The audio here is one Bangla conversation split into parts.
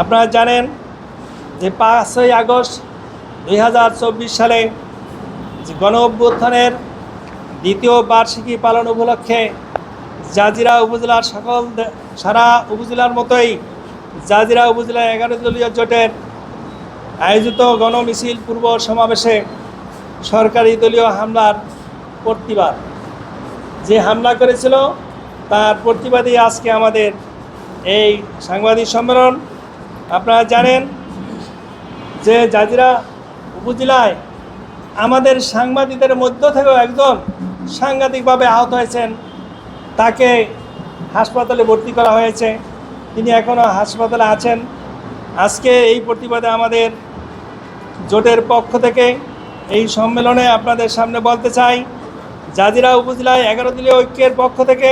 আপনারা জানেন যে 5ই আগস্ট 2024 সালে যে গণ অভ্যুত্থানের দ্বিতীয় বার্ষিকী পালন উপলক্ষে জাজিরা উপজেলার সারা উপজেলার মতোই জাজিরা উপজেলা 11 দলীয় জোটের আয়োজিত গণমিছিল পূর্ব সমাবেশে সরকারি দলীয় হামলার প্রতিবাদ যে হামলা করেছিল তার প্রতিবাদী আজকে আমাদের এই সাংবাদিক সম্মেলন। আপনারা জানেন যে জাজিরা উপজেলায় আমাদের সাংবাদিকদের মধ্য থেকেও একজন সাংঘাতিকভাবে আহত হয়েছেন, তাকে হাসপাতালে ভর্তি করা হয়েছে, তিনি এখনও হাসপাতালে আছেন। আজকে এই প্রতিবাদে আমাদের জোটের পক্ষ থেকে এই সম্মেলনে আপনাদের সামনে বলতে চাই, জাজিরা উপজেলায় 11 দলীয় ঐক্যের পক্ষ থেকে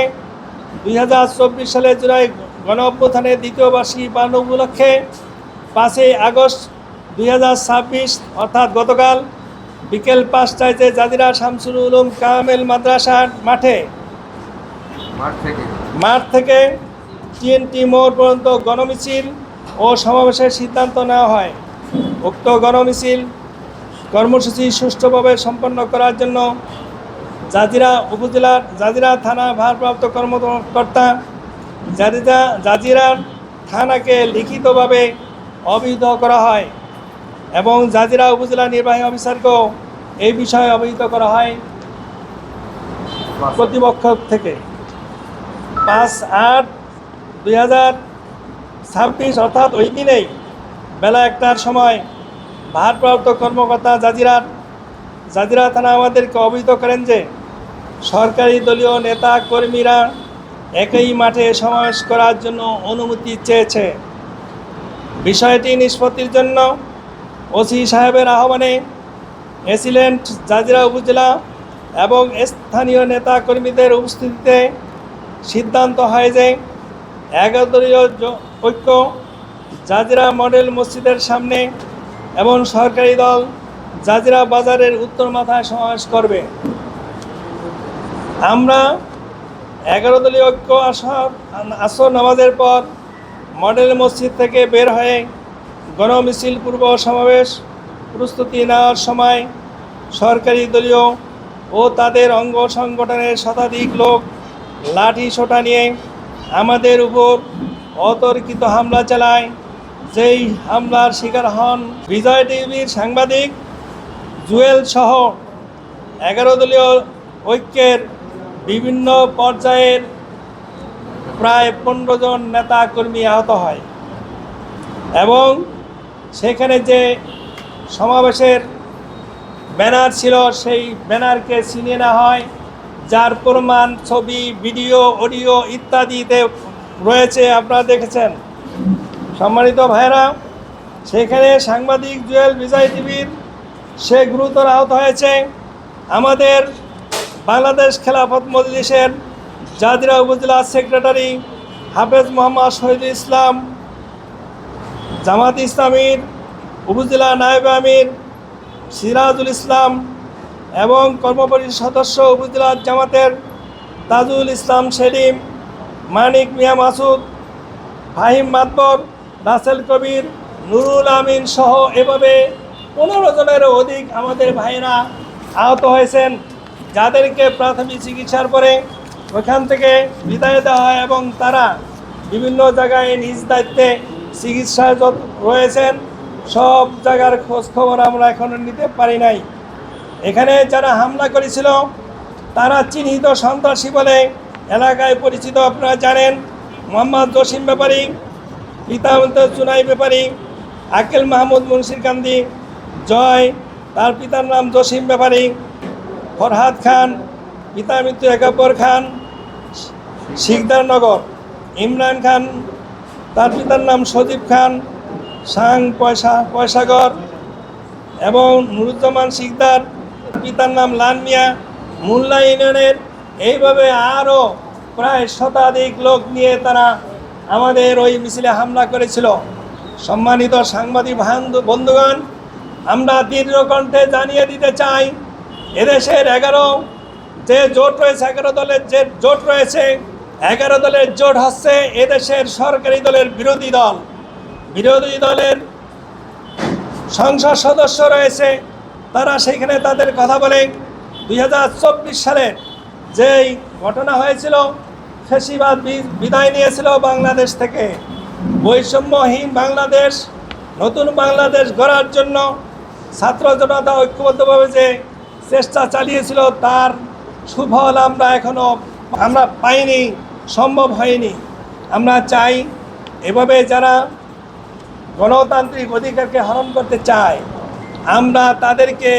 2024 সালের জুলাই গণ অভ্যুত্থানের দ্বিতীয় বার্ষিকী পালন উপলক্ষে 5ই আগস্ট 2026 অর্থাৎ গতকাল বিকেল 5টায় জাজিরা শামসুল উলুম কামেল মাদ্রাসার মাঠ থেকে TNT মোড় পর্যন্ত গণমিছিল ও সমাবেশের সিদ্ধান্ত নেওয়া হয়। উক্ত গণমিছিল কর্মসূচি সুষ্ঠুভাবে সম্পন্ন করার জন্য জাজিরা উপজেলার জাজিরা থানা ভারপ্রাপ্ত কর্মকর্তা জাজিরা থানাকে লিখিতভাবে অবহিত করা হয় এবং জাজিরা উপজেলা নির্বাহী অফিসারকেও এই বিষয়ে অবহিত করা হয় কর্তৃপক্ষ থেকে। 5/8/2026 অর্থাৎ ওই দিনেই বেলা 1টার সময় ভারপ্রাপ্ত কর্মকর্তা জাজিরা থানা আমাদেরকে অবহিত করেন যে সরকারি দলীয় নেতা কর্মীরা একই মাঠে সমাবেশ করার জন্য অনুমতি চেয়েছে। বিষয়টি নিষ্পত্তির জন্য ওসি সাহেবের আহ্বানে এসিলেন্ট জাজিরা উপজেলা এবং স্থানীয় নেতা কর্মীদের উপস্থিতিতে সিদ্ধান্ত হয় যে 11 দলীয় ঐক্য জাজিরা মডেল মসজিদের সামনে এবং সরকারি দল জাজিরা বাজারের উত্তর মাথায় সমাবেশ করবে। আমরা 11 দলীয় ঐক্য আসর নামাজের পর মডেল মসজিদ থেকে বের হয়ে গণমিছিল পূর্ব সমাবেশ প্রস্তুতি নেওয়ার সময় সরকারি দলীয় ও তাদের অঙ্গ সংগঠনের শতাধিক লোক লাঠি সোঁটা নিয়ে আমাদের উপর অতর্কিত হামলা চালায়। যেই হামলার শিকার হন বিজয় টিভির সাংবাদিক জুয়েল সহ 11 দলীয় ঐক্যের বিভিন্ন পর্যায়ের প্রায় 15 জন নেতা কর্মী আহত হয় এবং সেখানে যে সমাবেশের ব্যানার ছিল সেই ব্যানারকে ছিনিয়ে নেওয়া হয়, যার প্রমাণ ছবি, ভিডিও, অডিও ইত্যাদিতে রয়েছে, আপনারা দেখেছেন। সম্মানিত ভাইরা, সেখানে সাংবাদিক জুয়েল বিজয় টিভির সে গুরুতর আহত হয়েছে। আমাদের বাংলাদেশ খেলাফত মজলিসের জাজিরা উপজেলা সেক্রেটারি হাফেজ মোহাম্মদ শহীদুল ইসলাম, জামাত ইসলামীর উপজেলা নায়েব আমির সিরাজুল ইসলাম এবং কর্মপরিষদ সদস্য উপজেলা জামাতের তাজুল ইসলাম সেলিম, মানিক মিয়া মাসুদ, ফাহিম মাতবর, রাসেল কবির, নুরুল আমিন সহ এভাবে 15 জনেরও অধিক আমাদের ভাইয়েরা আহত হয়েছেন, যাদেরকে প্রাথমিক চিকিৎসার পরে ওখান থেকে বিদায় দেওয়া হয় এবং তারা বিভিন্ন জায়গায় নিজ দায়িত্বে চিকিৎসায় রয়েছেন। সব জায়গার খোঁজখবর আমরা এখনও নিতে পারি নাই। এখানে যারা হামলা করেছিল তারা চিহ্নিত সন্ত্রাসী বলে এলাকায় পরিচিত। আপনারা জানেন মোহাম্মদ জসিম ব্যাপারী, পিতা চুনাই ব্যাপারী, আকেল মাহমুদ মুন্সির কান্দি, জয় তার পিতার নাম জসিম ব্যাপারী, ফরহাদ খান পিতা মৃত্যু একাব্বর খান শিকদারনগর, ইমরান খান তার পিতার নাম সজীব খান সাং পয়সাগর এবং নুরুজ্জামান শিকদার পিতার নাম লান মিয়া মোল্লা ইউনিয়নের। এইভাবে আরও প্রায় শতাধিক লোক নিয়ে তারা আমাদের ওই মিছিলে হামলা করেছিল। সম্মানিত সাংবাদিক বন্ধুগণ, আমরা দৃঢ় কণ্ঠে জানিয়ে দিতে চাই, এদেশের 11 যে জোট রয়েছে, 11 দলের যে জোট রয়েছে, 11 দলের জোট হচ্ছে এদেশের সরকারি দলের বিরোধী দল। বিরোধী দলের সংসদ সদস্য রয়েছে, তারা সেখানে তাদের কথা বলে 2024 সালে যেই ঘটনা হয়েছিল, ফ্যাসিবাদ বিদায় নিয়েছিল বাংলাদেশ থেকে, বৈষম্যহীন বাংলাদেশ, নতুন বাংলাদেশ গড়ার জন্য ছাত্র জনতা ঐক্যবদ্ধভাবে যে চেষ্টা চালিয়েছিল, তার সুফল আমরা পাইনি, সম্ভব হয়নি। আমরা চাই এভাবে যারা গণতান্ত্রিক অধিকারকে হরণ করতে চায়, আমরা তাদেরকে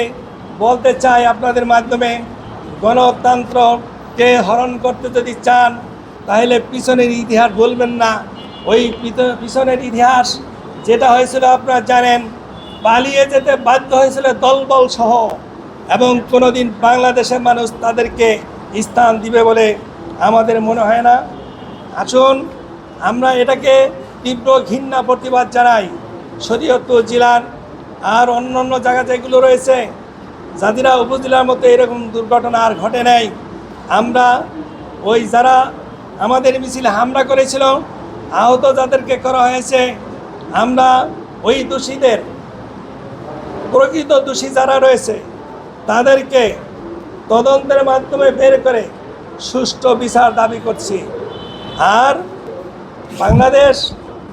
বলতে চাই, আপনাদের মাধ্যমে, গণতন্ত্রকে হরণ করতে যদি চান তাহলে পিছনের ইতিহাস বলবেন না। ওই পিছনের ইতিহাস যেটা হয়েছিল আপনারা জানেন, পালিয়ে যেতে বাধ্য হয়েছিল দলবল সহ, এবং কোনোদিন বাংলাদেশের মানুষ তাদেরকে স্থান দিবে বলে আমাদের মনে হয় না। আসুন আমরা এটাকে তীব্র ঘৃণা প্রতিবাদ জানাই। শরীয়তপুর জেলার আর অন্যান্য জায়গা যেগুলো রয়েছে, জাজিরা উপজেলার মতো এরকম দুর্ঘটনা আর ঘটে নাই। আমরা ওই যারা আমাদের মিছিলে হামলা করেছিল, আহত যাদেরকে করা হয়েছে, আমরা ওই দোষীদের, প্রকৃত দোষী যারা রয়েছে তাদেরকে তদন্তের মাধ্যমে বের করে সুষ্ঠু বিচার দাবি করছি। আর বাংলাদেশ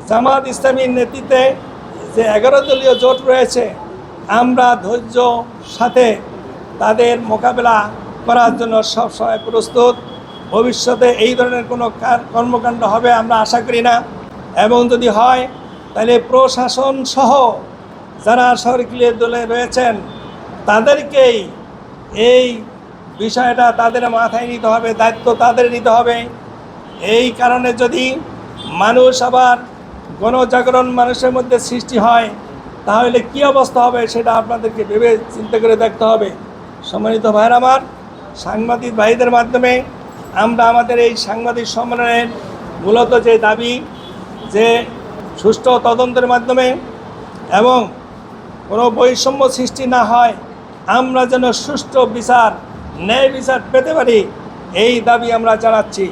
জামাত ইসলামীর নেতৃত্বে যে 11 দলীয় জোট রয়েছে, আমরা ধৈর্য সাথে তাদের মোকাবেলা করার জন্য সবসময় প্রস্তুত। ভবিষ্যতে এই ধরনের কোনো কর্মকাণ্ড হবে আমরা আশা করি না, এবং যদি হয় তাহলে প্রশাসন সহ যারা সরকারি দলে রয়েছেন তাদেরকেই এই বিষয়টা তাদের মাথায় নিতে হবে, দায়িত্ব তাদের নিতে হবে। এই কারণে যদি মানুষ আবার গণজাগরণ মানুষের মধ্যে সৃষ্টি হয়, তাহলে কি অবস্থা হবে সেটা আপনাদেরকে ভেবে চিন্তা করে দেখতে হবে। সম্মানিত ভাইরা আমার, সাংবাদিক ভাইদের মাধ্যমে আমরা আমাদের এই সাংবাদিক সম্মেলনের মূলত যে দাবি, যে সুষ্ঠু তদন্তের মাধ্যমে এবং কোনো বৈষম্য সৃষ্টি না হয়, আমরা যেন সুষ্ঠু বিচার, ন্যায় বিচার পেতে পারি, এই দাবি আমরা জানাচ্ছি।